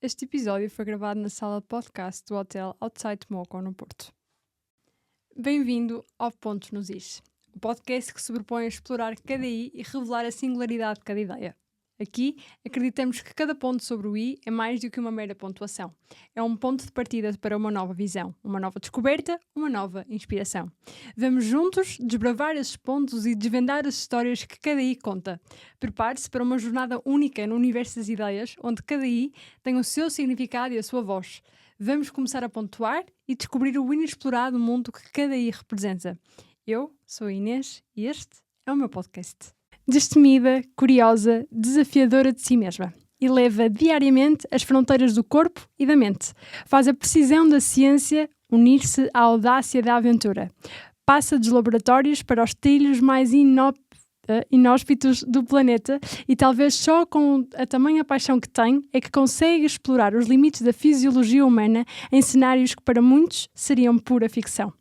Este episódio foi gravado na sala de podcast do Hotel Outside Moco, no Porto. Bem-vindo ao Pontos nos Is, o podcast que se propõe a explorar cada I e revelar a singularidade de cada ideia. Aqui, acreditamos que cada ponto sobre o I é mais do que uma mera pontuação. É um ponto de partida para uma nova visão, uma nova descoberta, uma nova inspiração. Vamos juntos desbravar esses pontos e desvendar as histórias que cada I conta. Prepare-se para uma jornada única no universo das ideias, onde cada I tem o seu significado e a sua voz. Vamos começar a pontuar e descobrir o inexplorado mundo que cada I representa. Eu sou a Inês e este é o meu podcast. Destemida, curiosa, desafiadora de si mesma. Eleva diariamente as fronteiras do corpo e da mente. Faz a precisão da ciência unir-se à audácia da aventura. Passa dos laboratórios para os trilhos mais inóspitos do planeta e talvez só com a tamanha paixão que tem é que consegue explorar os limites da fisiologia humana em cenários que para muitos seriam pura ficção.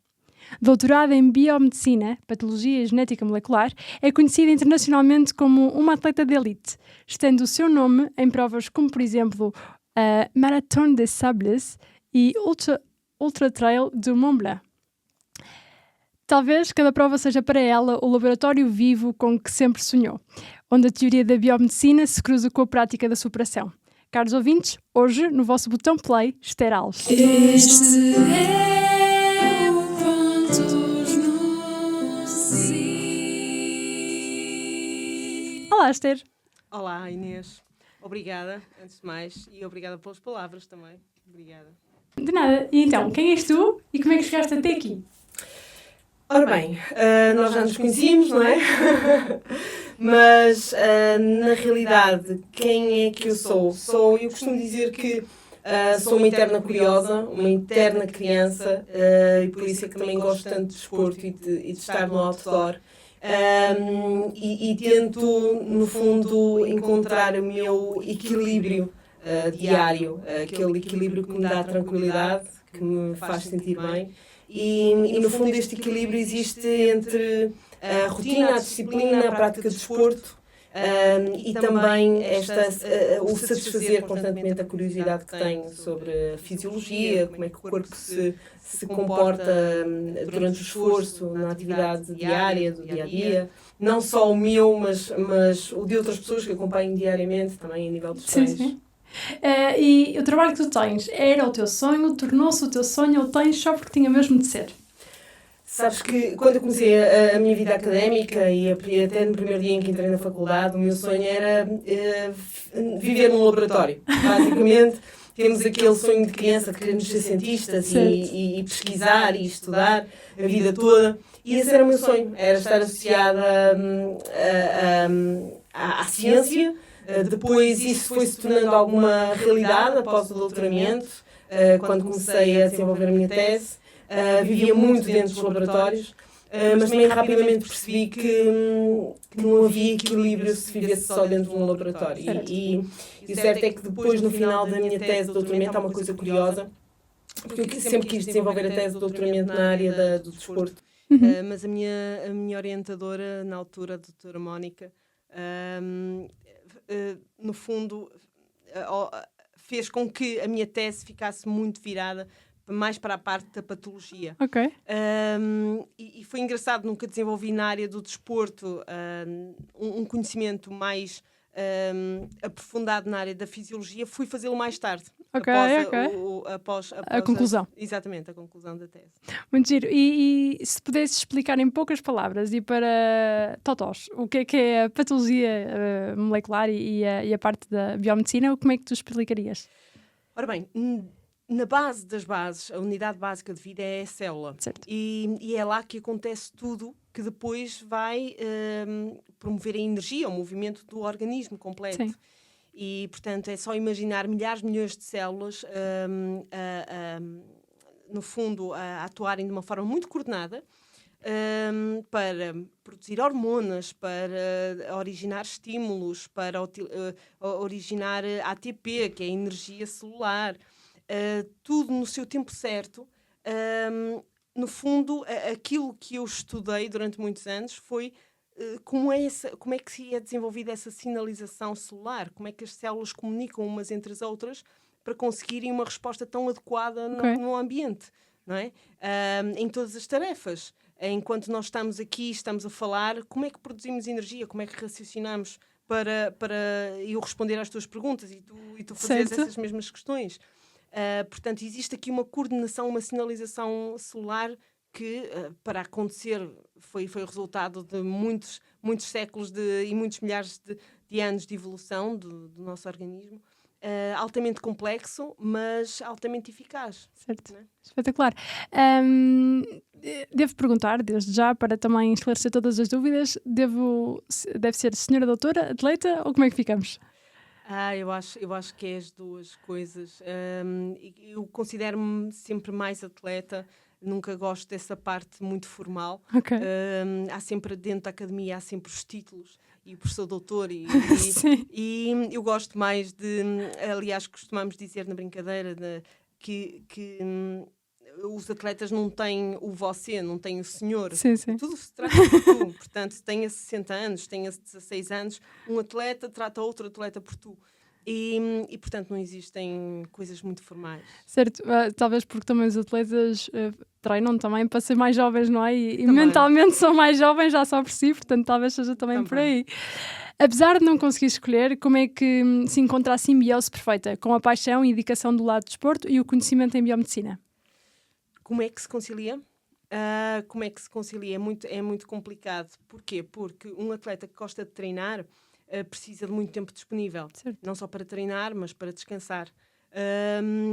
Doutorada em Biomedicina, Patologia e Genética Molecular, é conhecida internacionalmente como uma atleta de elite, estendo o seu nome em provas como, por exemplo, a Marathon des Sables e Ultra Trail du Mont Blanc. Talvez cada prova seja para ela o laboratório vivo com que sempre sonhou, onde a teoria da biomedicina se cruza com a prática da superação. Caros ouvintes, hoje, no vosso botão play, Esther Alves. Este é o Pontos nos Is. Olá, Esther. Olá, Inês. Obrigada, antes de mais, e obrigada pelas palavras também. Obrigada. De nada. E então, quem és tu e como é que chegaste até aqui? Ora bem, nós já nos conhecíamos, não é? Mas, na realidade, quem é que eu sou? Eu costumo dizer que sou uma eterna curiosa, uma eterna criança, e por isso é que também gosto tanto de desporto e de estar no outdoor. E tento, no fundo, encontrar o meu equilíbrio diário, aquele equilíbrio que me dá tranquilidade, que me faz sentir bem. E no fundo este equilíbrio existe entre a rotina, a disciplina, a prática de desporto e também o satisfazer constantemente a curiosidade que tenho sobre a fisiologia, como é que o corpo se comporta durante o esforço, na atividade diária, do dia-a-dia. Não só o meu, mas o de outras pessoas que acompanho diariamente, também a nível dos pais. Sim. E o trabalho que tu tens era o teu sonho, tornou-se o teu sonho ou tens só porque tinha mesmo de ser? Sabes que quando eu comecei a minha vida académica e até no primeiro dia em que entrei na faculdade, o meu sonho era viver num laboratório. Basicamente, temos aquele sonho de criança de queremos ser cientistas e pesquisar e estudar a vida toda. E esse era o meu sonho, era estar associada à ciência. Depois isso foi se tornando alguma realidade após o doutoramento, quando comecei a desenvolver a minha tese. Vivia muito dentro dos laboratórios, mas também rapidamente percebi que não havia equilíbrio se vivesse só dentro de um laboratório. E o certo é que depois, no final da minha tese de doutoramento, há uma coisa curiosa, porque eu sempre quis desenvolver a tese de doutoramento na área do desporto. Mas a minha orientadora, na altura, a doutora Mónica, no fundo, fez com que a minha tese ficasse muito virada mais para a parte da patologia. Ok. E foi engraçado, nunca desenvolvi na área do desporto um conhecimento mais aprofundado na área da fisiologia, fui fazê-lo mais tarde. Após a conclusão. Exatamente, a conclusão da tese. Muito giro. E se pudesses explicar em poucas palavras e para totós, o que é a patologia molecular e a parte da biomedicina, como é que tu explicarías? Ora bem, na base das bases, a unidade básica de vida é a célula. Certo. E é lá que acontece tudo que depois vai promover a energia, o movimento do organismo completo. Sim. E, portanto, é só imaginar milhares de milhões de células, no fundo, a atuarem de uma forma muito coordenada para produzir hormonas, para originar estímulos, para originar ATP, que é a energia celular. Tudo no seu tempo certo. No fundo, aquilo que eu estudei durante muitos anos foi como é que se é desenvolvida essa sinalização celular, como é que as células comunicam umas entre as outras para conseguirem uma resposta tão adequada no ambiente, não é? Em todas as tarefas. Enquanto nós estamos aqui, estamos a falar, como é que produzimos energia, como é que raciocinamos para eu responder às tuas perguntas e tu fazeres essas mesmas questões. Portanto, existe aqui uma coordenação, uma sinalização celular que, para acontecer, foi o resultado de muitos séculos e muitos milhares de anos de evolução do nosso organismo. Altamente complexo, mas altamente eficaz. Certo, né? Espetacular. Devo perguntar, desde já, para também esclarecer todas as dúvidas, deve ser senhora doutora, atleta, ou como é que ficamos? Eu acho que é as duas coisas. Eu considero-me sempre mais atleta, nunca gosto dessa parte muito formal. Ok. Há sempre, dentro da academia, há sempre os títulos, e o professor doutor, Sim. e eu gosto mais aliás, costumamos dizer na brincadeira que os atletas não têm o você, não têm o senhor. Sim. Tudo se trata por tu. Portanto, se tenha 60 anos, tenha 16 anos, um atleta trata outro atleta por tu. E portanto, não existem coisas muito formais. Certo, talvez porque também os atletas treinam também para ser mais jovens, não é? E mentalmente são mais jovens já só por si, portanto talvez seja também por aí. Apesar de não conseguir escolher, como é que se encontra a simbiose perfeita com a paixão e dedicação do lado do desporto e o conhecimento em biomedicina? Como é que se concilia? É muito complicado. Porquê? Porque um atleta que gosta de treinar precisa de muito tempo disponível. Certo. Não só para treinar, mas para descansar.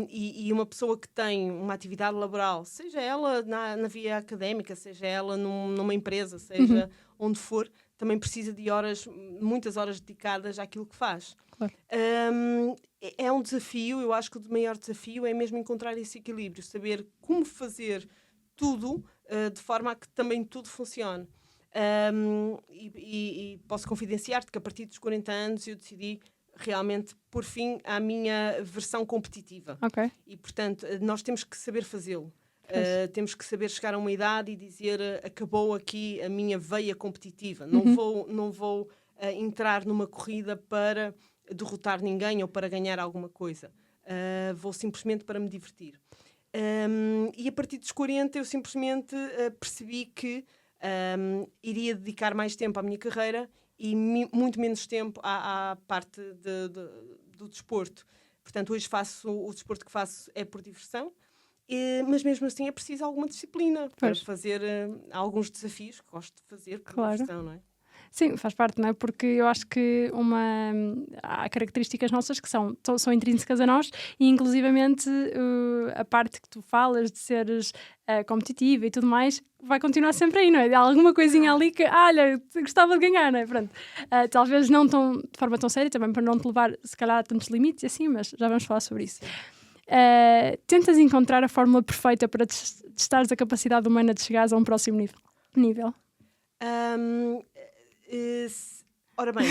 E uma pessoa que tem uma atividade laboral, seja ela na via académica, seja ela numa empresa, seja onde for, também precisa de muitas horas dedicadas àquilo que faz. Claro. É um desafio. Eu acho que o maior desafio é mesmo encontrar esse equilíbrio, saber como fazer tudo de forma a que também tudo funcione. E posso confidenciar-te que a partir dos 40 anos eu decidi realmente pôr fim à minha versão competitiva. Ok. E, portanto, nós temos que saber fazê-lo. Temos que saber chegar a uma idade e dizer acabou aqui a minha veia competitiva. Não vou entrar numa corrida para derrotar ninguém ou para ganhar alguma coisa. Vou simplesmente para me divertir. E a partir dos 40 eu simplesmente percebi que iria dedicar mais tempo à minha carreira e muito menos tempo à parte do desporto. Portanto, hoje o desporto que faço é por diversão, mas mesmo assim é preciso alguma disciplina para fazer alguns desafios que gosto de fazer por diversão, não é? Sim, faz parte, não é? Porque eu acho que há características nossas que são intrínsecas a nós e, inclusivamente, a parte que tu falas de seres competitiva e tudo mais vai continuar sempre aí, não é? Há alguma coisinha ali que, olha, gostava de ganhar, não é? Pronto. Talvez não de forma tão séria, também para não te levar, se calhar, a tantos limites e assim, mas já vamos falar sobre isso. Tentas encontrar a fórmula perfeita para testares a capacidade humana de chegares a um próximo nível? Ora bem,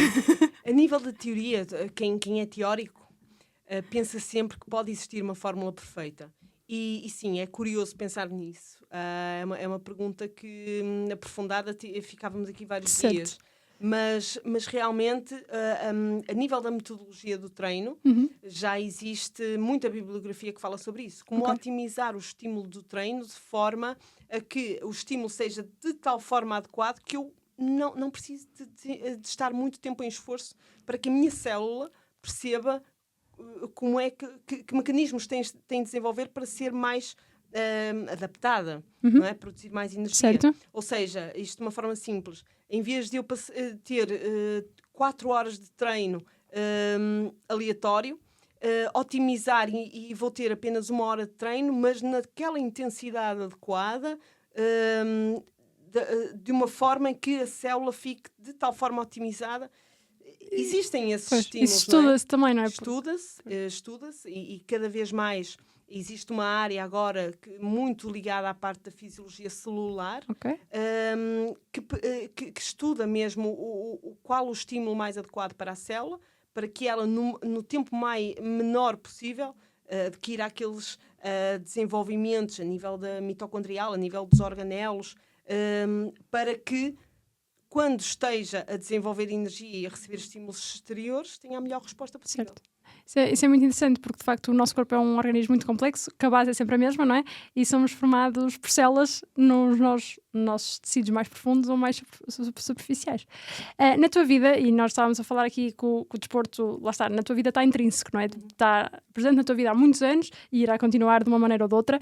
a nível de teoria, quem é teórico pensa sempre que pode existir uma fórmula perfeita. E sim, é curioso pensar nisso. É uma pergunta que, aprofundada, ficávamos aqui vários dias. Mas realmente, a nível da metodologia do treino, já existe muita bibliografia que fala sobre isso. Como otimizar o estímulo do treino de forma a que o estímulo seja de tal forma adequado que eu não preciso de estar muito tempo em esforço para que a minha célula perceba como é que mecanismos tem de desenvolver para ser mais adaptada, não é? Produzir mais energia. Certo. Ou seja, isto de uma forma simples, em vez de eu ter 4 horas de treino aleatório, otimizar e vou ter apenas 1 hora de treino, mas naquela intensidade adequada, de uma forma em que a célula fique de tal forma otimizada. Existem esses estímulos. Isso estuda-se também, não é? Estuda-se e cada vez mais existe uma área agora muito ligada à parte da fisiologia celular, que estuda mesmo qual o estímulo mais adequado para a célula, para que ela, no tempo menor possível, adquira aqueles desenvolvimentos a nível da mitocondrial, a nível dos organelos, para que, quando esteja a desenvolver energia e a receber estímulos exteriores, tenha a melhor resposta possível. Certo. Isso é muito interessante, porque de facto o nosso corpo é um organismo muito complexo, que a base é sempre a mesma, não é? E somos formados por células nos nossos tecidos mais profundos ou mais superficiais. Na tua vida, e nós estávamos a falar aqui que o desporto, lá está, na tua vida está intrínseco, não é? Está presente na tua vida há muitos anos e irá continuar de uma maneira ou de outra.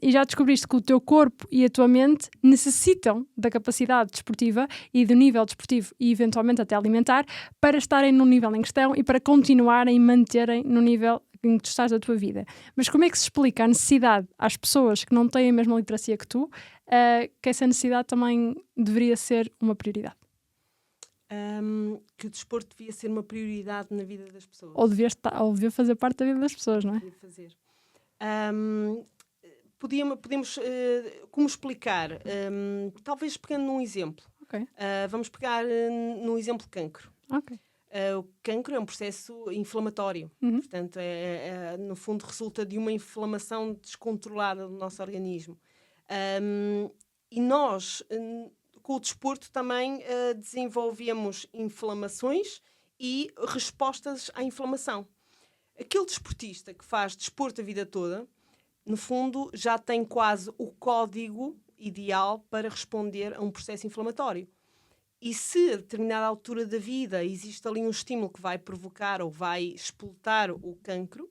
E já descobriste que o teu corpo e a tua mente necessitam da capacidade desportiva e do nível desportivo e eventualmente até alimentar para estarem no nível em questão e para continuarem e manterem no nível em que tu estás da tua vida. Mas como é que se explica a necessidade às pessoas que não têm a mesma literacia que tu, que essa necessidade também deveria ser uma prioridade? Que o desporto devia ser uma prioridade na vida das pessoas. Ou devia fazer parte da vida das pessoas, não é? Devia fazer. Podemos como explicar? Talvez pegando num exemplo. Ok. Vamos pegar no exemplo cancro. Ok. O cancro é um processo inflamatório. Portanto, no fundo, resulta de uma inflamação descontrolada do nosso organismo. E nós, com o desporto, também desenvolvemos inflamações e respostas à inflamação. Aquele desportista que faz desporto a vida toda, no fundo, já tem quase o código ideal para responder a um processo inflamatório. E se a determinada altura da vida existe ali um estímulo que vai provocar ou vai explotar o cancro,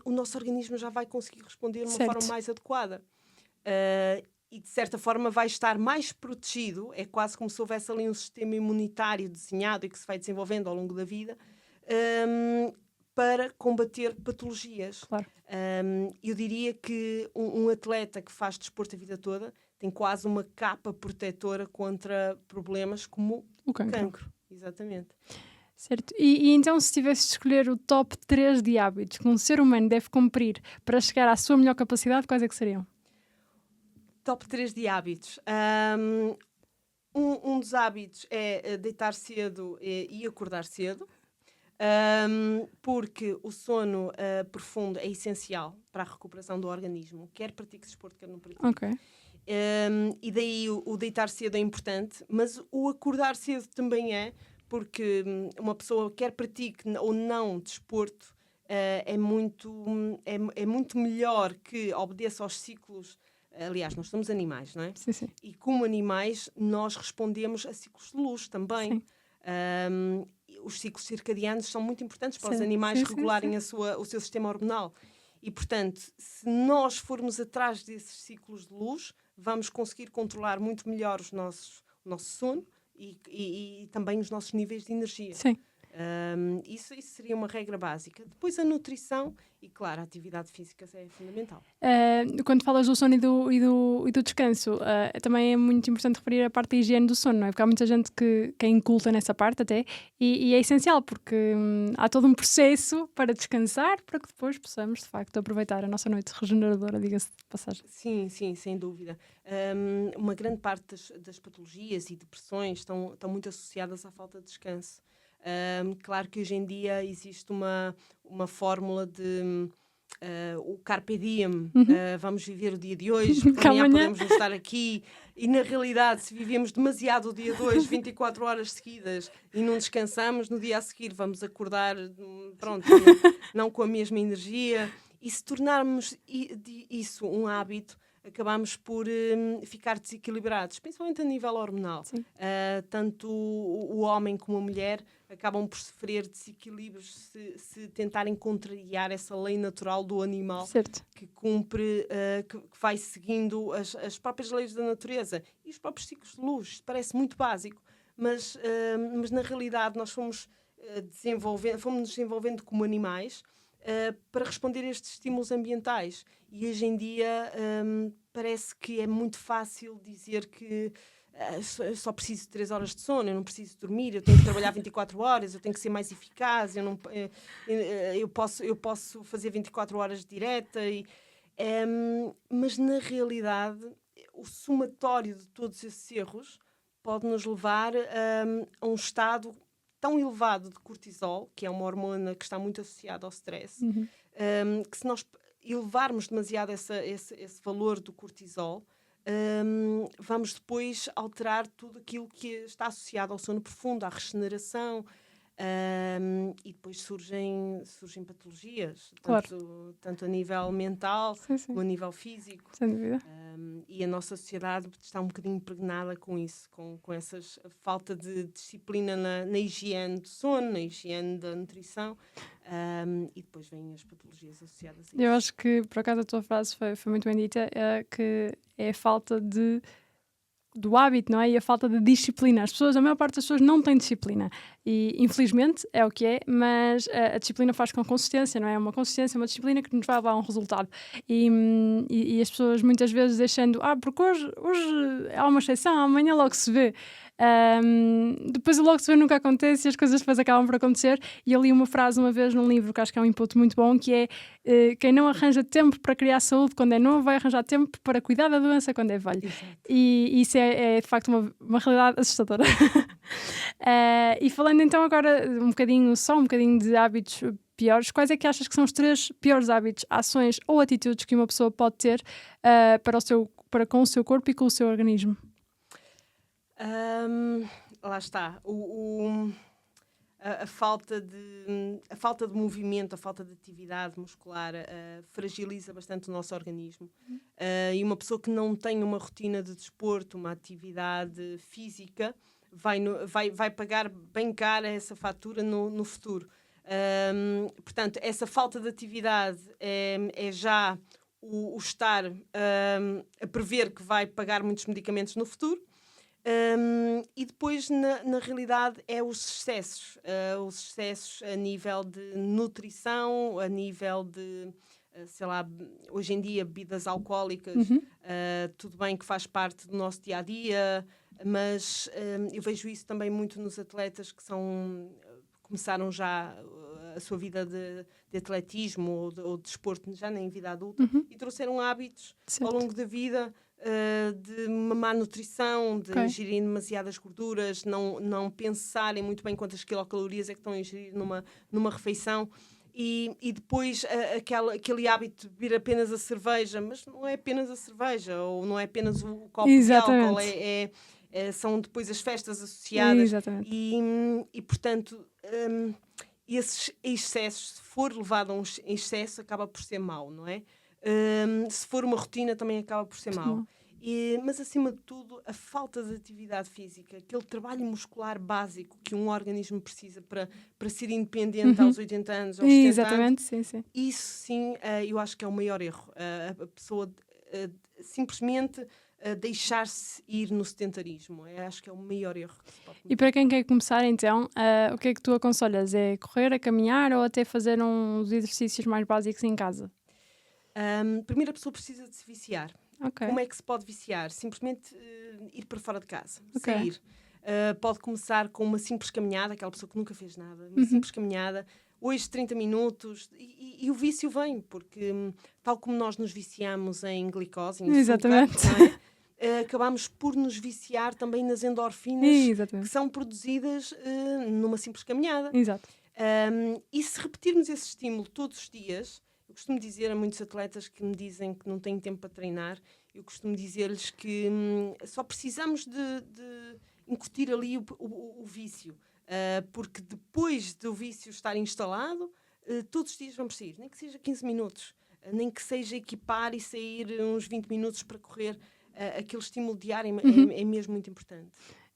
o nosso organismo já vai conseguir responder de uma forma mais adequada. E, de certa forma, vai estar mais protegido. É quase como se houvesse ali um sistema imunitário desenhado e que se vai desenvolvendo ao longo da vida para combater patologias. Claro. Eu diria que um atleta que faz desporto a vida toda tem quase uma capa protetora contra problemas como o cancro. Exatamente. Certo. E então, se tivesse de escolher o top 3 de hábitos que um ser humano deve cumprir para chegar à sua melhor capacidade, quais é que seriam? Top 3 de hábitos. Um dos hábitos é deitar cedo e acordar cedo. Porque o sono profundo é essencial para a recuperação do organismo, quer pratique desporto, quer não pratique. Ok. E daí o deitar cedo é importante, mas o acordar cedo também porque uma pessoa quer pratique ou não desporto é muito melhor que obedeça aos ciclos. Aliás, nós somos animais, não é? Sim, sim. E como animais, nós respondemos a ciclos de luz também. Sim. Os ciclos circadianos são muito importantes para Sim, os animais sim, regularem sim. o seu sistema hormonal. E, portanto, se nós formos atrás desses ciclos de luz, vamos conseguir controlar muito melhor o nosso sono e também os nossos níveis de energia. Sim. Isso seria uma regra básica. Depois a nutrição e, claro, a atividade física é fundamental. Quando falas do sono e do descanso, também é muito importante referir a parte da higiene do sono, não é? Porque há muita gente que é inculta nessa parte até, e é essencial porque há todo um processo para descansar, para que depois possamos, de facto, aproveitar a nossa noite regeneradora, diga-se de passagem. Sim, sem dúvida. Uma grande parte das patologias e depressões estão muito associadas à falta de descanso. Claro que hoje em dia existe uma fórmula de o carpe diem, vamos viver o dia de hoje, porque amanhã podemos não estar aqui. E na realidade, se vivemos demasiado o dia de hoje, 24 horas seguidas, e não descansamos, no dia a seguir vamos acordar, pronto, não com a mesma energia. E se tornarmos isso um hábito, acabamos por ficar desequilibrados, principalmente a nível hormonal. Tanto o homem como a mulher acabam por sofrer desequilíbrios se tentarem contrariar essa lei natural do animal. Certo. Que cumpre, que vai seguindo as próprias leis da natureza e os próprios ciclos de luz. Parece muito básico, mas na realidade nós fomos nos desenvolvendo como animais para responder a estes estímulos ambientais. E hoje em dia parece que é muito fácil dizer que só preciso de 3 horas de sono, eu não preciso dormir, eu tenho que trabalhar 24 horas, eu tenho que ser mais eficaz, eu posso fazer 24 horas direta. Mas na realidade o somatório de todos esses erros pode nos levar a um estado tão elevado de cortisol, que é uma hormona que está muito associada ao stress, que se nós elevarmos demasiado esse valor do cortisol, vamos depois alterar tudo aquilo que está associado ao sono profundo, à regeneração, E depois surgem patologias, Claro. tanto a nível mental Sim, sim. como a nível físico. Sem dúvida. E a nossa sociedade está um bocadinho impregnada com isso, com essa falta de disciplina na higiene do sono, na higiene da nutrição, e depois vêm as patologias associadas a isso. Eu acho que, por acaso, a tua frase foi muito bem dita, que é a falta do hábito, não é? E a falta de disciplina. A maior parte das pessoas não tem disciplina. E, infelizmente, é o que é, mas a disciplina faz com consistência, não é? Uma consistência, uma disciplina que nos vai levar a um resultado. E as pessoas, muitas vezes, deixando, porque hoje há uma exceção, amanhã logo se vê. Depois o logo se vê nunca acontece e as coisas depois acabam por acontecer. E eu li uma frase uma vez num livro que acho que é um input muito bom, que é quem não arranja tempo para criar saúde quando é novo vai arranjar tempo para cuidar da doença quando é velho. Exato. E isso é de facto uma realidade assustadora. E falando então agora um bocadinho de hábitos piores, quais é que achas que são os 3 piores hábitos, ações ou atitudes que uma pessoa pode ter para com o seu corpo e com o seu organismo? Lá está. A falta de movimento, a falta de atividade muscular fragiliza bastante o nosso organismo. E uma pessoa que não tem uma rotina de desporto, uma atividade física, vai pagar bem cara essa fatura no futuro. Portanto, essa falta de atividade é já o estar a prever que vai pagar muitos medicamentos no futuro. E depois, na realidade, é os excessos a nível de nutrição, a nível de, sei lá, hoje em dia, bebidas alcoólicas, tudo bem que faz parte do nosso dia-a-dia, mas eu vejo isso também muito nos atletas que começaram já a sua vida de atletismo ou de desporto já nem em vida adulta e trouxeram hábitos Certo. ao longo da vida de uma má nutrição, de ingerirem demasiadas gorduras, não pensarem muito bem quantas quilocalorias é que estão a ingerir numa refeição e depois aquele hábito de beber apenas a cerveja, mas não é apenas a cerveja ou não é apenas o copo Exatamente. de álcool, são depois as festas associadas. Exatamente. E portanto, esses excessos, se for levado a um excesso, acaba por ser mau, não é? Se for uma rotina, também acaba por ser mau. Mas, acima de tudo, a falta de atividade física, aquele trabalho muscular básico que um organismo precisa para ser independente aos 80 anos, aos 70 Exatamente, anos, sim. isso sim, eu acho que é o maior erro. A pessoa simplesmente deixar-se ir no sedentarismo. Eu acho que é o maior erro que se pode cometer. E para quem quer começar, então, o que é que tu aconselhas? É correr, a caminhar ou até fazer uns exercícios mais básicos em casa? Primeiro, a pessoa precisa de se viciar. Ok. Como é que se pode viciar? Simplesmente ir para fora de casa, Ok. sair. Pode começar com uma simples caminhada, aquela pessoa que nunca fez nada, uma simples caminhada, hoje 30 minutos, e o vício vem, porque tal como nós nos viciamos em glicose, em Exatamente. açúcar, não é? Acabamos por nos viciar também nas endorfinas que Exatamente. são produzidas numa simples caminhada. Exato. E se repetirmos esse estímulo todos os dias, eu costumo dizer a muitos atletas que me dizem que não têm tempo para treinar, eu costumo dizer-lhes que só precisamos de incutir ali o vício, porque depois do vício estar instalado, todos os dias vamos sair, nem que seja 15 minutos, nem que seja equipar e sair uns 20 minutos para correr, aquele estímulo diário é mesmo muito importante.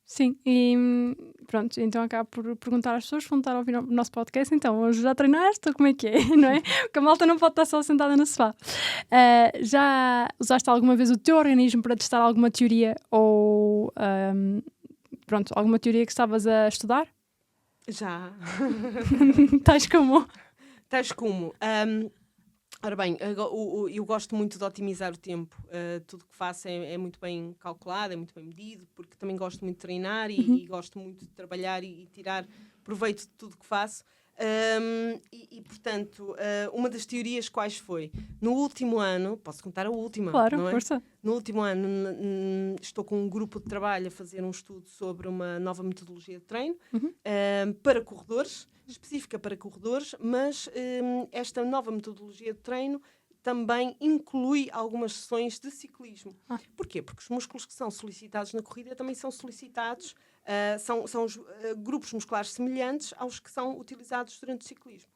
Sim, e pronto, então acabo por perguntar às pessoas que vão estar a ouvir o nosso podcast, então, hoje já treinaste ou como é que é, não é? Porque a malta não pode estar só sentada no sofá. Já usaste alguma vez o teu organismo para testar alguma teoria ou, alguma teoria que estavas a estudar? Já. Tais como? Ora bem, eu gosto muito de otimizar o tempo. Tudo que faço é muito bem calculado, é muito bem medido, porque também gosto muito de treinar e gosto muito de trabalhar e tirar proveito de tudo que faço. Portanto, uma das teorias quais foi? No último ano, posso contar a última, Claro, não é? força. No último ano estou com um grupo de trabalho a fazer um estudo sobre uma nova metodologia de treino para corredores, específica para corredores, mas esta nova metodologia de treino também inclui algumas sessões de ciclismo. Porquê? Porque os músculos que são solicitados na corrida também são solicitados são os grupos musculares semelhantes aos que são utilizados durante o ciclismo.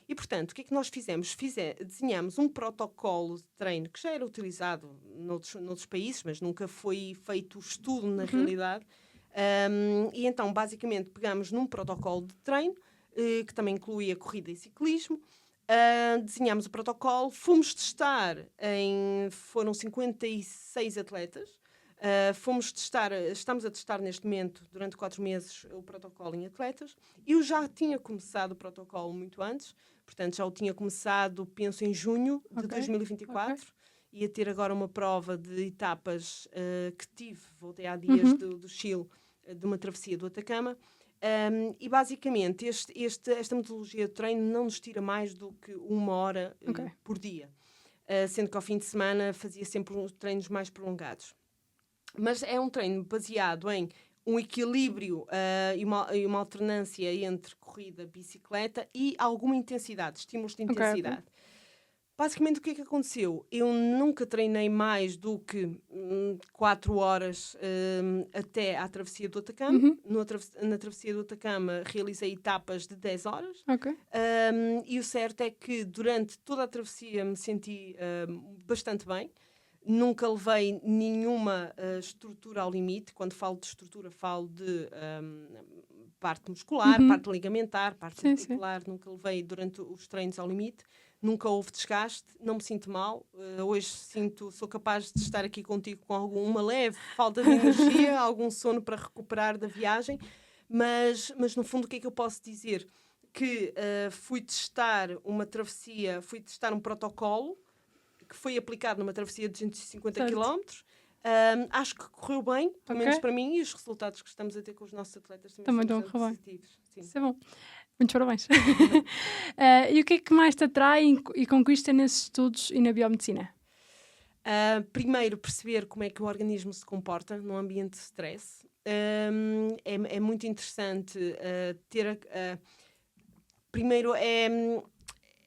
E, portanto, o que é que nós fizemos? Desenhamos um protocolo de treino que já era utilizado noutros países, mas nunca foi feito estudo na realidade. E então, basicamente, pegamos num protocolo de treino, que também incluía corrida e ciclismo, desenhámos o protocolo, fomos testar foram 56 atletas, estamos a testar neste momento, durante 4 meses, o protocolo em atletas. Eu já tinha começado o protocolo muito antes, portanto já o tinha começado, penso, em junho de 2024. Ia ter agora uma prova de etapas que voltei há dias do Chile, de uma travessia do Atacama. E basicamente esta metodologia de treino não nos tira mais do que 1 hora por dia, sendo que ao fim de semana fazia sempre treinos mais prolongados. Mas é um treino baseado em um equilíbrio e uma alternância entre corrida, bicicleta e alguma intensidade, estímulos de intensidade. Basicamente, o que é que aconteceu? Eu nunca treinei mais do que 4 horas até à travessia do Atacama. Na travessia do Atacama realizei etapas de 10 horas. E o certo é que durante toda a travessia me senti bastante bem. Nunca levei nenhuma estrutura ao limite. Quando falo de estrutura, falo de parte muscular, parte ligamentar, parte articular. Nunca levei durante os treinos ao limite. Nunca houve desgaste, não me sinto mal. Hoje sou capaz de estar aqui contigo com uma leve falta de energia, algum sono para recuperar da viagem. Mas no fundo, o que é que eu posso dizer? Que fui testar uma travessia, fui testar um protocolo que foi aplicado numa travessia de 250 km. Acho que correu bem, pelo menos para mim, e os resultados que estamos a ter com os nossos atletas também são bastante positivos. Sim. Isso é bom. Muitos parabéns. E o que é que mais te atrai e conquista nesses estudos e na biomedicina? Primeiro, perceber como é que o organismo se comporta num ambiente de stress. É muito interessante primeiro, é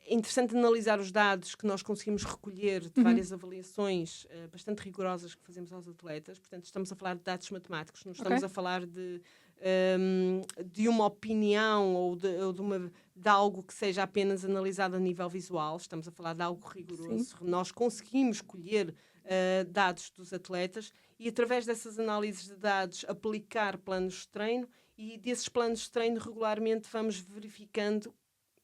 interessante analisar os dados que nós conseguimos recolher de várias avaliações bastante rigorosas que fazemos aos atletas. Portanto, estamos a falar de dados matemáticos, não estamos a falar de uma opinião ou de algo que seja apenas analisado a nível visual. Estamos a falar de algo rigoroso. Nós conseguimos colher dados dos atletas e, através dessas análises de dados, aplicar planos de treino, e desses planos de treino regularmente vamos verificando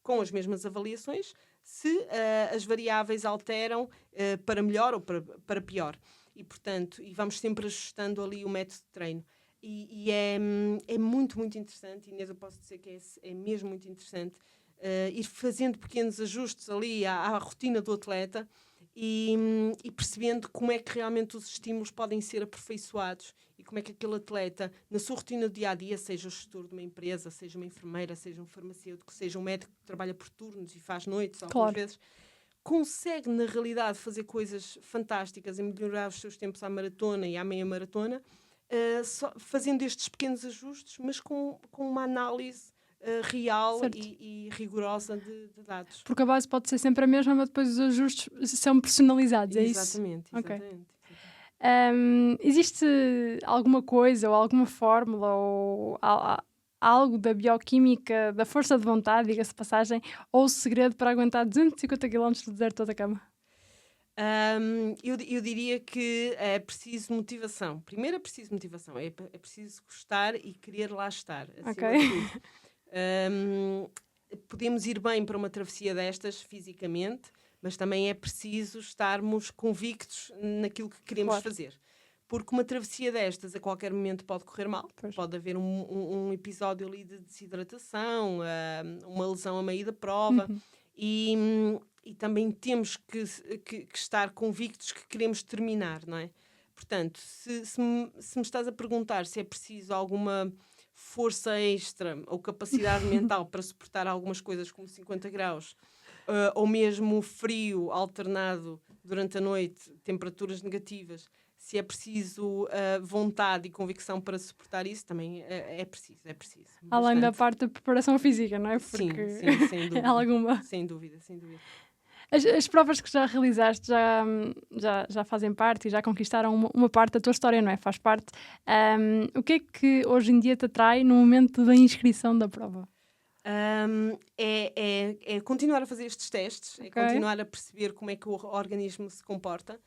com as mesmas avaliações se as variáveis alteram para melhor ou para pior. E, portanto, vamos sempre ajustando ali o método de treino. E é muito, muito interessante, Inês, eu posso dizer que é mesmo muito interessante ir fazendo pequenos ajustes ali à rotina do atleta e percebendo como é que realmente os estímulos podem ser aperfeiçoados e como é que aquele atleta, na sua rotina do dia-a-dia, seja o gestor de uma empresa, seja uma enfermeira, seja um farmacêutico, seja um médico que trabalha por turnos e faz noites algumas vezes, consegue, na realidade, fazer coisas fantásticas e melhorar os seus tempos à maratona e à meia-maratona, fazendo estes pequenos ajustes, mas com uma análise real e rigorosa de dados. Porque a base pode ser sempre a mesma, mas depois os ajustes são personalizados, é isso? Exatamente. Existe alguma coisa ou alguma fórmula ou algo da bioquímica, da força de vontade, diga-se de passagem, ou o segredo para aguentar 250 km de deserto do Atacama? Eu diria que é preciso motivação. Primeiro é preciso motivação, é preciso gostar e querer lá estar, acima de tudo. Podemos ir bem para uma travessia destas fisicamente, mas também é preciso estarmos convictos naquilo que queremos fazer. Porque uma travessia destas a qualquer momento pode correr mal. Pode haver um episódio ali de desidratação, uma lesão a meio da prova. E também temos que estar convictos que queremos terminar, não é? Portanto, se me estás a perguntar se é preciso alguma força extra ou capacidade mental para suportar algumas coisas como 50 graus, ou mesmo frio alternado durante a noite, temperaturas negativas, se é preciso vontade e convicção para suportar isso, também é preciso. Além da parte da preparação física, não é? Porque sim, sem dúvida. Alguma. Sem dúvida. As provas que já realizaste já fazem parte e já conquistaram uma parte da tua história, não é? Faz parte. O que é que hoje em dia te atrai no momento da inscrição da prova? É continuar a fazer estes testes, é Ok. continuar a perceber como é que o organismo se comporta.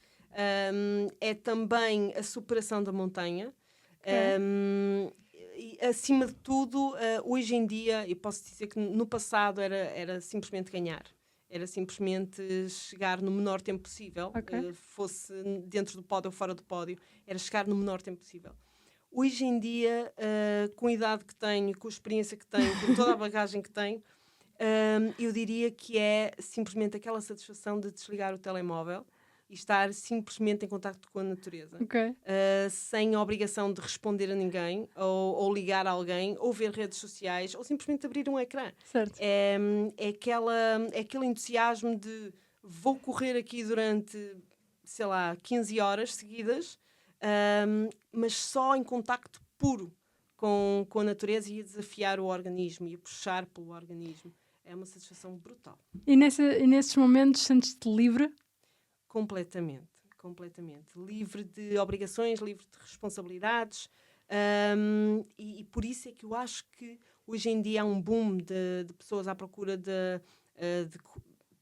É também a superação da montanha. E, acima de tudo, hoje em dia, eu posso dizer que no passado era simplesmente ganhar. Era simplesmente chegar no menor tempo possível, Ok. fosse dentro do pódio ou fora do pódio, era chegar no menor tempo possível. Hoje em dia, com a idade que tenho, com a experiência que tenho, com toda a bagagem que tenho, eu diria que é simplesmente aquela satisfação de desligar o telemóvel e estar simplesmente em contacto com a natureza, Ok. sem a obrigação de responder a ninguém, ou ligar a alguém, ou ver redes sociais, ou simplesmente abrir um ecrã. Certo. É aquele entusiasmo de vou correr aqui durante, sei lá, 15 horas seguidas, mas só em contacto puro com a natureza e a desafiar o organismo e a puxar pelo organismo. É uma satisfação brutal. E nesses momentos sentes-te livre? Completamente. Livre de obrigações, livre de responsabilidades. E por isso é que eu acho que hoje em dia há um boom de pessoas à procura de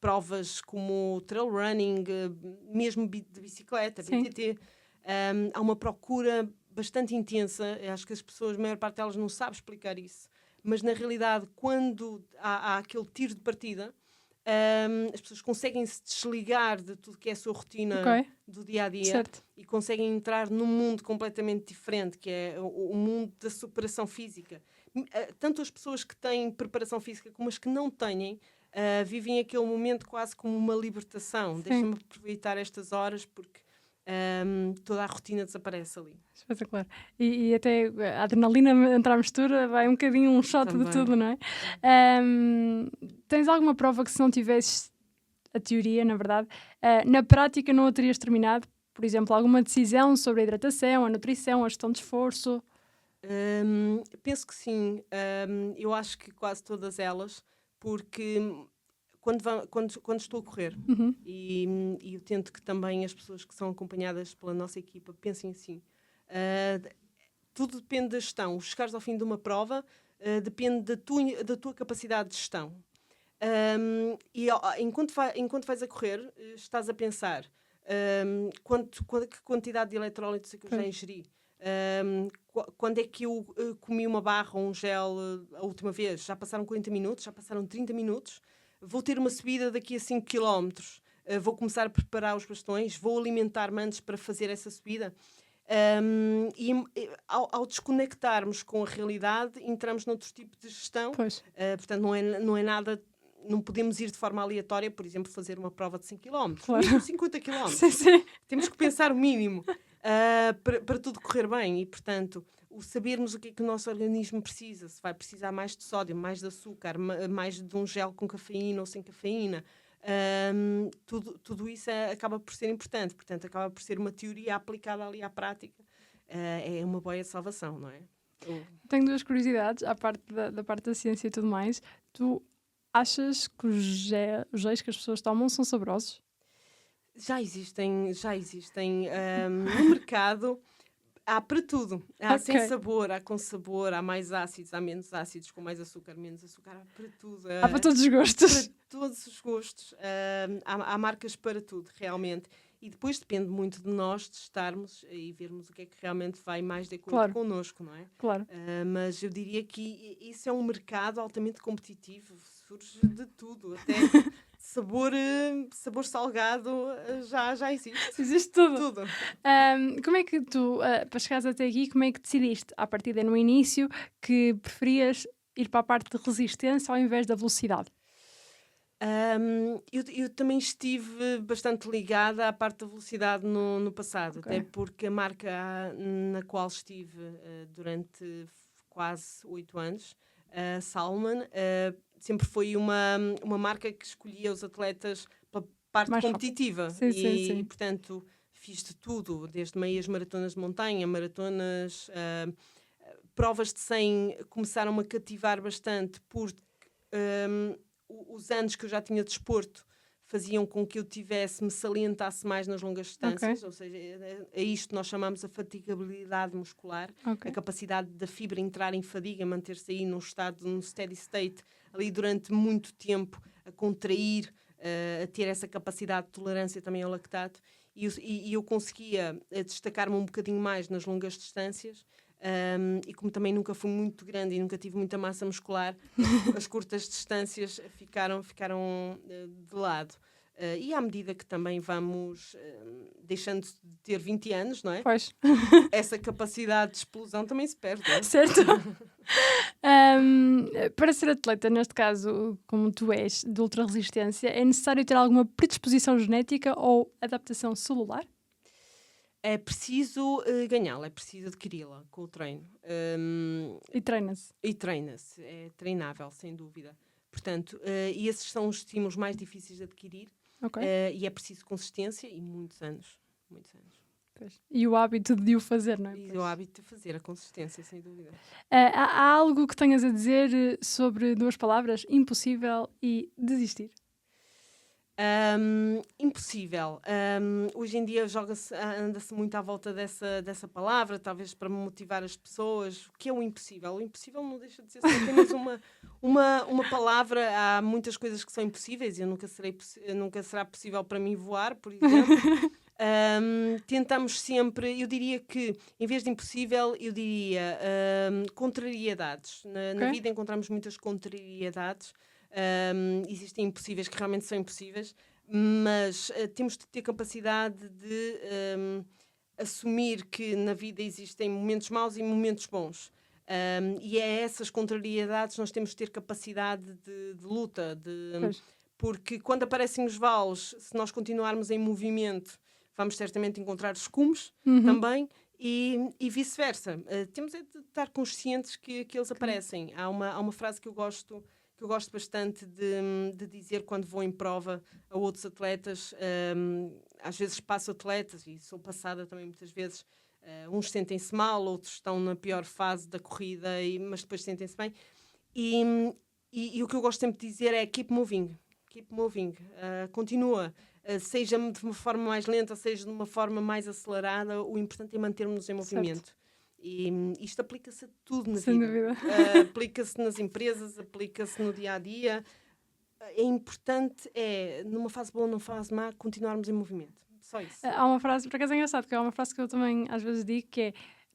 provas como trail running, mesmo de bicicleta, Sim. BTT. Há uma procura bastante intensa. Eu acho que as pessoas, a maior parte delas, não sabe explicar isso. Mas, na realidade, quando há aquele tiro de partida, as pessoas conseguem se desligar de tudo que é a sua rotina Ok. do dia-a-dia Certo. e conseguem entrar num mundo completamente diferente, que é o mundo da superação física. Tanto as pessoas que têm preparação física como as que não têm, vivem aquele momento quase como uma libertação. Sim. Deixa-me aproveitar estas horas porque toda a rotina desaparece ali. Espetacular. E até a adrenalina entra à mistura, vai um bocadinho um shot de Também. tudo, não é? Tens alguma prova que se não tivesses a teoria, na verdade, na prática não a terias terminado? Por exemplo, alguma decisão sobre a hidratação, a nutrição, a gestão de esforço? Penso que sim. Eu acho que quase todas elas, porque quando estou a correr, Uhum. e eu tento que também as pessoas que são acompanhadas pela nossa equipa pensem assim. Tudo depende da gestão. Chegares ao fim de uma prova depende da tua capacidade de gestão. Enquanto vais a correr, estás a pensar que quantidade de eletrólitos é que eu já ingeri. Quando é que eu comi uma barra ou um gel a última vez? Já passaram 40 minutos? Já passaram 30 minutos? Vou ter uma subida daqui a 5 km. Vou começar a preparar os bastões? Vou alimentar-me antes para fazer essa subida? Ao desconectarmos com a realidade, entramos noutro tipo de gestão. Pois. Portanto, não é nada. Não podemos ir de forma aleatória, por exemplo, fazer uma prova de 100 km, Claro. mesmo 50 km. Sim. Temos que pensar o mínimo para tudo correr bem. E, portanto, o sabermos o que é que o nosso organismo precisa, se vai precisar mais de sódio, mais de açúcar, mais de um gel com cafeína ou sem cafeína, tudo isso acaba por ser importante. Portanto, acaba por ser uma teoria aplicada ali à prática. É uma boia de salvação, não é? Tenho duas curiosidades, à parte da parte da ciência e tudo mais. Tu achas que os géis que as pessoas tomam são saborosos? Já existem no mercado. Há para tudo. Há sem Ok. sabor, há com sabor, há mais ácidos, há menos ácidos, com mais açúcar, menos açúcar, há para tudo. Há para todos os gostos. Para todos os gostos. Há marcas para tudo, realmente. E depois depende muito de nós testarmos e vermos o que é que realmente vai mais de acordo Claro. connosco, não é? Claro. Mas eu diria que isso é um mercado altamente competitivo. Surge de tudo, até sabor salgado já existe. Existe tudo. Tudo. Como é que tu, para chegares até aqui, como é que decidiste, à partida no início, que preferias ir para a parte de resistência ao invés da velocidade? Eu também estive bastante ligada à parte da velocidade no passado, Ok. até porque a marca na qual estive durante quase 8 anos, a Salomon, sempre foi uma marca que escolhia os atletas pela parte Mais rápido. competitiva. Sim. E, portanto, fiz de tudo, desde meias maratonas de montanha, maratonas, provas de 100 começaram-me a cativar bastante porque os anos que eu já tinha de desporto faziam com que eu me salientasse mais nas longas distâncias, ou seja, a isto nós chamamos a fatigabilidade muscular, a capacidade da fibra entrar em fadiga, manter-se aí num steady state, ali durante muito tempo, a contrair, a ter essa capacidade de tolerância também ao lactato, e eu conseguia destacar-me um bocadinho mais nas longas distâncias. E como também nunca fui muito grande e nunca tive muita massa muscular, as curtas distâncias ficaram de lado. E à medida que também vamos deixando de ter 20 anos, não é? Pois. Essa capacidade de explosão também se perde, não é? Certo. Para ser atleta, neste caso, como tu és, de ultra-resistência, é necessário ter alguma predisposição genética ou adaptação celular? É preciso ganhá-la, é preciso adquiri-la com o treino. E treina-se? E treina-se, é treinável, sem dúvida. Portanto, e esses são os estímulos mais difíceis de adquirir. E é preciso consistência e muitos anos. Muitos anos. Pois. E o hábito de o fazer, não é? E o hábito de fazer, a consistência, sem dúvida. Há algo que tenhas a dizer sobre duas palavras, impossível e desistir? Impossível. Hoje em dia anda-se muito à volta dessa palavra, talvez para motivar as pessoas. O que é o impossível? O impossível não deixa de ser só apenas uma palavra. Há muitas coisas que são impossíveis. Nunca será possível para mim voar, por exemplo. Tentamos sempre, eu diria que em vez de impossível, eu diria contrariedades. Na vida encontramos muitas contrariedades. Existem impossíveis que realmente são impossíveis, mas temos de ter capacidade de assumir que na vida existem momentos maus e momentos bons. E é essas contrariedades nós temos de ter capacidade de luta, porque quando aparecem os vales, se nós continuarmos em movimento, vamos certamente encontrar os cumes também. E vice-versa. Temos de estar conscientes que eles aparecem. Há uma frase que eu gosto bastante de dizer quando vou em prova a outros atletas. Às vezes passo atletas, e sou passada também muitas vezes, uns sentem-se mal, outros estão na pior fase da corrida, mas depois sentem-se bem. E o que eu gosto sempre de dizer é keep moving, continua. Seja de uma forma mais lenta, seja de uma forma mais acelerada, o importante é mantermos-nos em movimento. Certo. E isto aplica-se a tudo na Sem vida. Dúvida. Aplica-se nas empresas, aplica-se no dia-a-dia. É importante, numa fase boa ou numa fase má, continuarmos em movimento. Só isso. Há uma frase, por acaso é engraçado, que é uma frase que eu também às vezes digo, que é: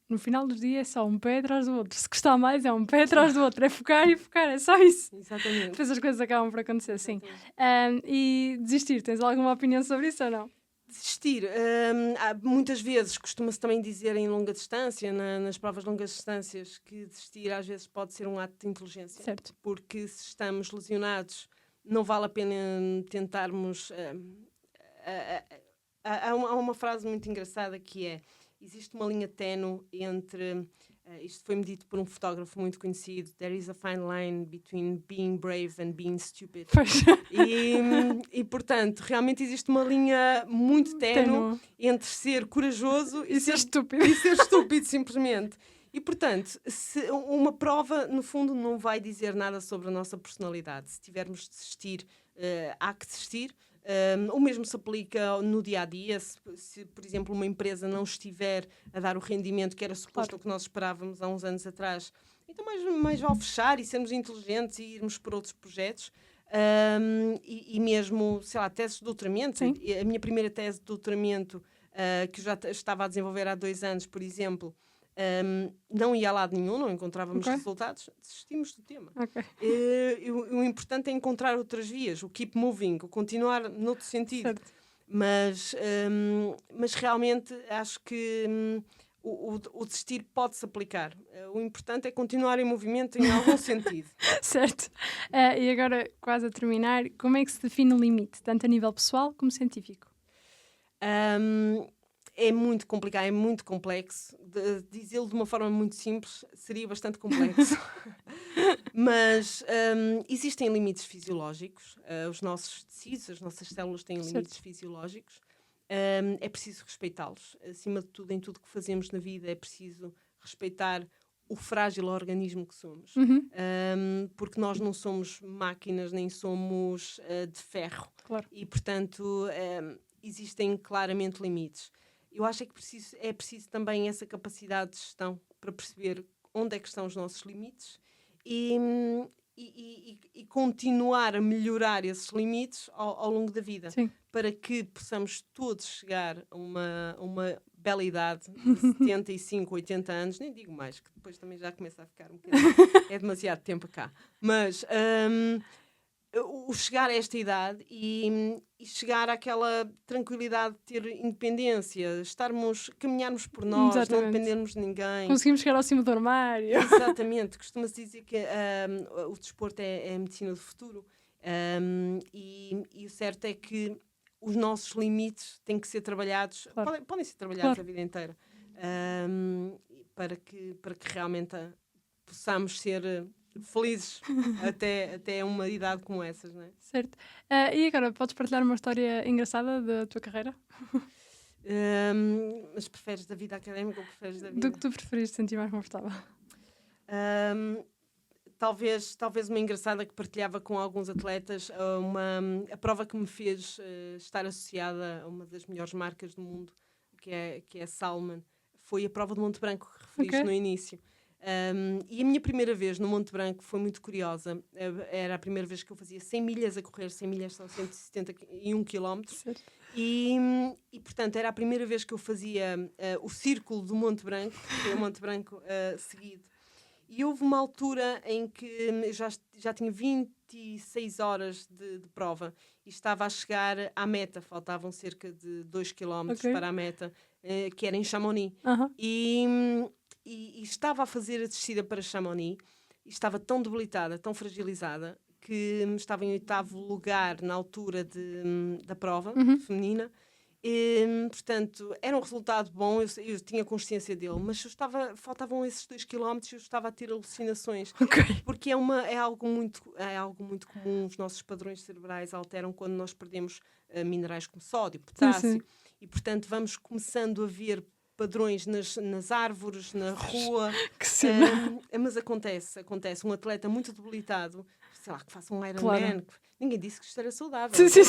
no final do dia é só um pé atrás do outro. Se gostar mais, é um pé atrás do outro. É focar e focar, é só isso. Exatamente. Depois as coisas acabam por acontecer, sim. E desistir, tens alguma opinião sobre isso ou não? Desistir. Muitas vezes, costuma-se também dizer em longa distância, nas provas de longas distâncias, que desistir às vezes pode ser um ato de inteligência. Certo. Porque se estamos lesionados, não vale a pena tentarmos... Há uma frase muito engraçada que é: existe uma linha ténue entre... isto foi-me dito por um fotógrafo muito conhecido. There is a fine line between being brave and being stupid. E portanto, realmente existe uma linha muito ténue entre ser corajoso e ser estúpido. E ser estúpido, simplesmente. E portanto, uma prova, no fundo, não vai dizer nada sobre a nossa personalidade. Se tivermos de desistir, há que desistir. O mesmo se aplica no dia-a-dia. Se, por exemplo, uma empresa não estiver a dar o rendimento que era suposto, o que nós esperávamos há uns anos atrás, então mais vale fechar e sermos inteligentes e irmos por outros projetos. E mesmo, sei lá, teses de doutoramento. Sim. A minha primeira tese de doutoramento, que eu já estava a desenvolver há 2 anos, por exemplo, não ia a lado nenhum, não encontrávamos resultados, desistimos do tema. O importante é encontrar outras vias, o keep moving, o continuar noutro sentido. Certo. Mas realmente acho que o desistir pode-se aplicar. O importante é continuar em movimento em algum sentido. Certo. E agora, quase a terminar, como é que se define o limite, tanto a nível pessoal como científico? É muito complicado, é muito complexo. Dizê-lo de uma forma muito simples seria bastante complexo. Mas existem limites fisiológicos. Os nossos tecidos, as nossas células têm limites fisiológicos. É preciso respeitá-los. Acima de tudo, em tudo que fazemos na vida, é preciso respeitar o frágil organismo que somos. Porque nós não somos máquinas, nem somos de ferro. Claro. E, portanto, existem claramente limites. Eu acho que é preciso também essa capacidade de gestão para perceber onde é que estão os nossos limites e continuar a melhorar esses limites ao longo da vida. Sim. Para que possamos todos chegar a uma bela idade de 75, 80 anos, nem digo mais, que depois também já começa a ficar um bocadinho, é demasiado tempo cá. Mas o chegar a esta idade e chegar àquela tranquilidade de ter independência, caminharmos por nós, Exatamente. não dependermos de ninguém. Conseguimos chegar ao cimo do armário. Exatamente, costuma-se dizer que o desporto é a medicina do futuro, e o certo é que os nossos limites têm que ser trabalhados, Claro. podem ser trabalhados Claro. a vida inteira, para que realmente possamos ser felizes até uma idade como essas, não é? Certo. E agora, podes partilhar uma história engraçada da tua carreira? Mas preferes da vida académica ou preferes da vida? Do que tu preferiste sentir mais confortável? Talvez uma engraçada que partilhava com alguns atletas, a prova que me fez estar associada a uma das melhores marcas do mundo, que é a Salomon, foi a prova do Monte Branco, que referiste no início. E a minha primeira vez no Monte Branco foi muito curiosa. Era a primeira vez que eu fazia 100 milhas a correr. 100 milhas são 171 km. E, portanto, era a primeira vez que eu fazia o círculo do Monte Branco, que é o Monte Branco seguido. E houve uma altura em que eu já tinha 26 horas de prova e estava a chegar à meta. Faltavam cerca de 2 km para a meta, que era em Chamonix. E estava a fazer a descida para Chamonix e estava tão debilitada, tão fragilizada, que estava em 8º lugar na altura da prova feminina. Portanto, era um resultado bom, eu tinha consciência dele, mas faltavam esses 2 km e eu estava a ter alucinações. Porque é algo muito comum. Os nossos padrões cerebrais alteram quando nós perdemos minerais como sódio, potássio. Sim. E, portanto, vamos começando a ver padrões nas árvores, na rua. Que cena! Mas acontece. Um atleta muito debilitado, sei lá, que faça um Ironman. Claro. Ninguém disse que isto era saudável. Sim.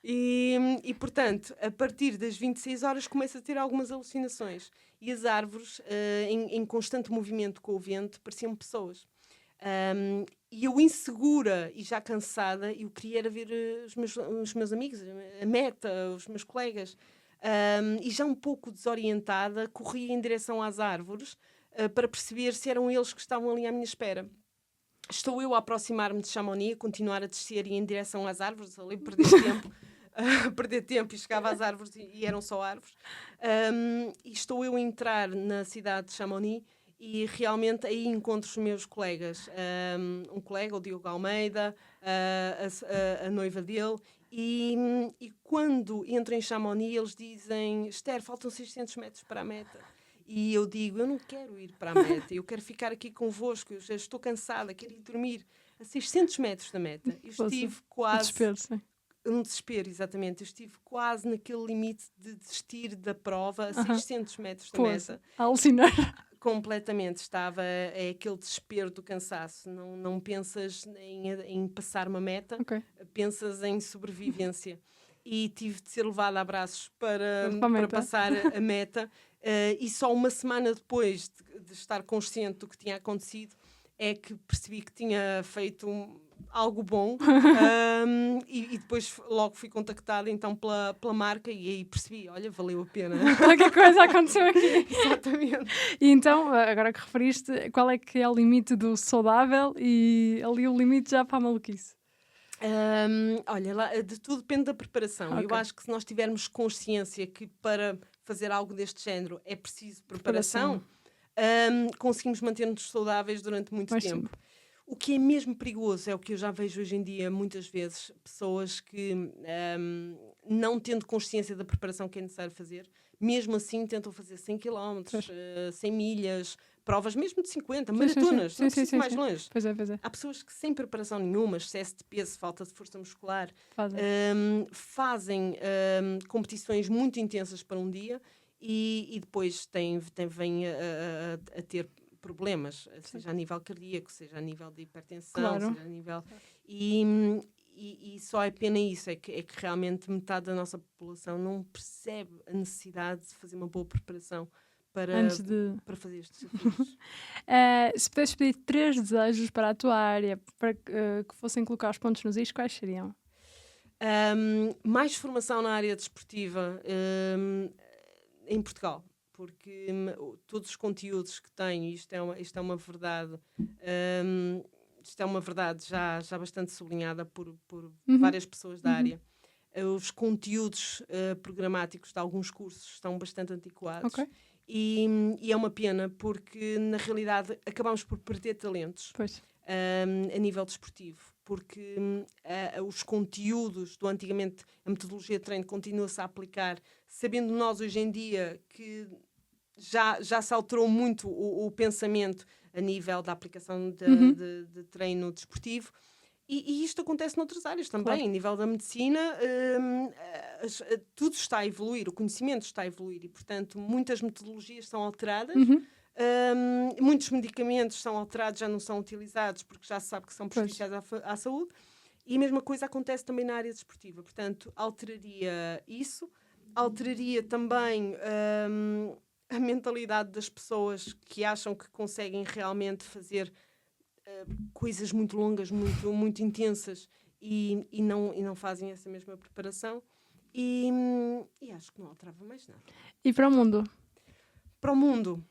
E, portanto, a partir das 26 horas começa a ter algumas alucinações. E as árvores, em constante movimento com o vento, pareciam pessoas. E eu, insegura e já cansada, eu queria era ver os meus amigos, a meta, os meus colegas. E já um pouco desorientada, corria em direção às árvores para perceber se eram eles que estavam ali à minha espera. Estou eu a aproximar-me de Chamonix, a continuar a descer e em direção às árvores, ali perder tempo e chegava às árvores e eram só árvores. E estou eu a entrar na cidade de Chamonix e realmente aí encontro os meus colegas. Um colega, o Diogo Almeida, a noiva dele. E quando entro em Chamonix, eles dizem: Esther, faltam 600 metros para a meta. E eu digo: eu não quero ir para a meta, eu quero ficar aqui convosco, eu já estou cansada, quero ir dormir. A 600 metros da meta. Eu estive quase... Um desespero, exatamente. Eu estive quase naquele limite de desistir da prova a 600 metros da meta. A alucinar. Completamente. Estava aquele desespero do cansaço. Não pensas em passar uma meta, pensas em sobrevivência. E tive de ser levada a braços para passar a meta. E só uma semana depois de estar consciente do que tinha acontecido é que percebi que tinha feito algo bom. E depois logo fui contactada então pela marca e aí percebi, olha, valeu a pena. Qualquer coisa aconteceu aqui. Exatamente. E então, agora que referiste, qual é que é o limite do saudável e ali o limite já para a maluquice? Olha, de tudo depende da preparação. Eu acho que se nós tivermos consciência que para fazer algo deste género é preciso preparação. Conseguimos manter-nos saudáveis durante muito tempo. O que é mesmo perigoso é o que eu já vejo hoje em dia, muitas vezes, pessoas que, não tendo consciência da preparação que é necessário fazer, mesmo assim tentam fazer 100 km, 100 milhas, provas mesmo de 50, maratonas, não precisa ir mais longe. Pois é. Há pessoas que sem preparação nenhuma, excesso de peso, falta de força muscular, fazem competições muito intensas para um dia e depois vêm a ter problemas, seja a nível cardíaco, seja a nível de hipertensão, Claro. seja a nível... E só é pena isso, é que realmente metade da nossa população não percebe a necessidade de fazer uma boa preparação Antes de... para fazer estes desafios. Se pudesses pedir 3 desejos para a tua área, para que fossem colocar os pontos nos is, quais seriam? Mais formação na área desportiva em Portugal, porque todos os conteúdos que tenho, isto é uma verdade, isto é uma verdade já bastante sublinhada por várias pessoas da área. Os conteúdos programáticos de alguns cursos estão bastante antiquados. Ok. E é uma pena, porque na realidade acabamos por perder talentos a nível desportivo, porque os conteúdos do antigamente, a metodologia de treino continua-se a aplicar, sabendo nós hoje em dia que já se alterou muito o pensamento a nível da aplicação de treino desportivo. E isto acontece noutras áreas também, Claro. a nível da medicina, tudo está a evoluir, o conhecimento está a evoluir e, portanto, muitas metodologias são alteradas, muitos medicamentos são alterados, já não são utilizados porque já se sabe que são prejudiciais à saúde, e a mesma coisa acontece também na área desportiva. Portanto, alteraria isso, alteraria também a mentalidade das pessoas que acham que conseguem realmente fazer coisas muito longas, muito intensas e não fazem essa mesma preparação e acho que não alterava mais nada. E para o mundo? Para o mundo,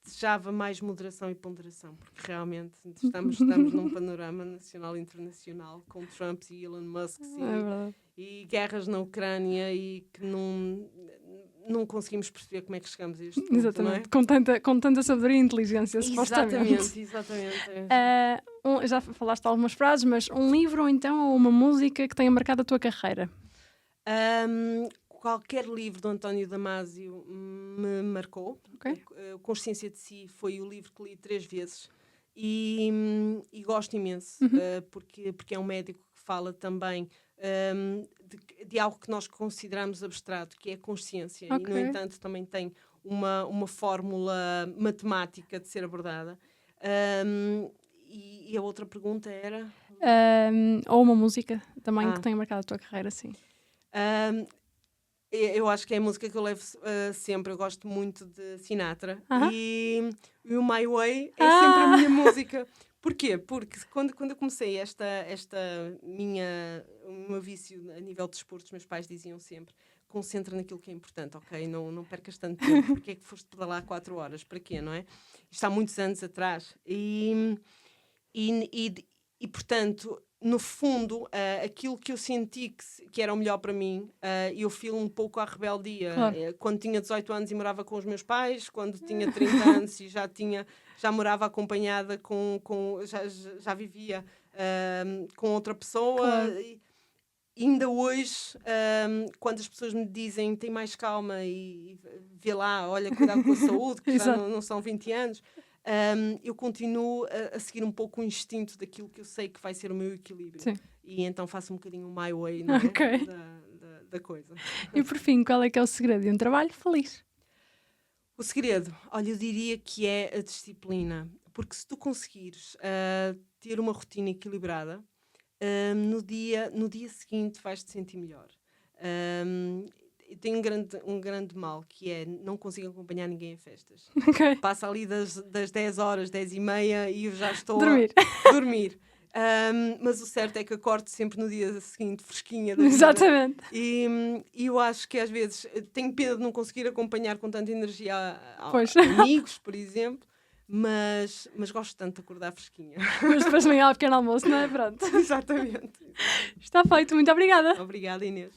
desejava mais moderação e ponderação, porque realmente estamos num panorama nacional e internacional com Trump e Elon Musk e guerras na Ucrânia e que não conseguimos perceber como é que chegamos a este ponto. Exatamente, não é? com tanta sabedoria e inteligência, supostamente. Exatamente. Já falaste algumas frases, mas um livro ou então ou uma música que tenha marcado a tua carreira? Qualquer livro do António Damasio me marcou. Okay. Consciência de Si foi o livro que li 3 vezes e gosto imenso, porque é um médico que fala também de algo que nós consideramos abstrato, que é a consciência, e no entanto também tem uma fórmula matemática de ser abordada. E a outra pergunta era? Ou uma música também que tenha marcado a tua carreira, sim. Eu acho que é a música que eu levo sempre. Eu gosto muito de Sinatra e o My Way é sempre a minha música. Porquê? Porque quando eu comecei o meu vício a nível de desportos, meus pais diziam sempre: concentra naquilo que é importante, ok? Não percas tanto tempo. Porque é que foste pedalar 4 horas? Para quê, não é? Isto há muitos anos atrás. E portanto, no fundo, aquilo que eu senti que era o melhor para mim, eu filo um pouco à rebeldia. Claro. Quando tinha 18 anos e morava com os meus pais, quando tinha 30 anos e já morava acompanhada já vivia com outra pessoa. Claro. E ainda hoje, quando as pessoas me dizem tem mais calma e vê lá, olha, cuidado com a saúde, que já não são 20 anos... eu continuo a seguir um pouco o instinto daquilo que eu sei que vai ser o meu equilíbrio. Sim. E então faço um bocadinho o my way, não é? Da coisa. E por fim, qual é que é o segredo de um trabalho feliz? O segredo, olha, eu diria que é a disciplina. Porque se tu conseguires ter uma rotina equilibrada, no dia seguinte vais-te sentir melhor. Eu tenho um grande mal, que é não consigo acompanhar ninguém em festas. Passa ali das 10 horas, 10 e meia e eu já estou a dormir. Mas o certo é que acordo sempre no dia seguinte fresquinha da vida. Exatamente. E eu acho que às vezes tenho pena de não conseguir acompanhar com tanta energia amigos, por exemplo, mas gosto tanto de acordar fresquinha. Mas depois de manhã ao pequeno almoço, não é? Pronto. Exatamente. Está feito, muito obrigada. Obrigada, Inês.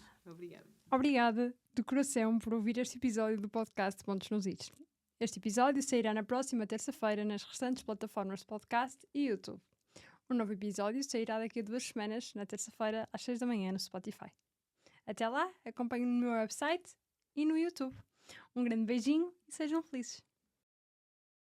Obrigada de coração por ouvir este episódio do podcast Pontos nos Is. Este episódio sairá na próxima terça-feira nas restantes plataformas de podcast e YouTube. Um novo episódio sairá daqui a 2 semanas, na terça-feira, às 6 da manhã, no Spotify. Até lá, acompanhem-me no meu website e no YouTube. Um grande beijinho e sejam felizes.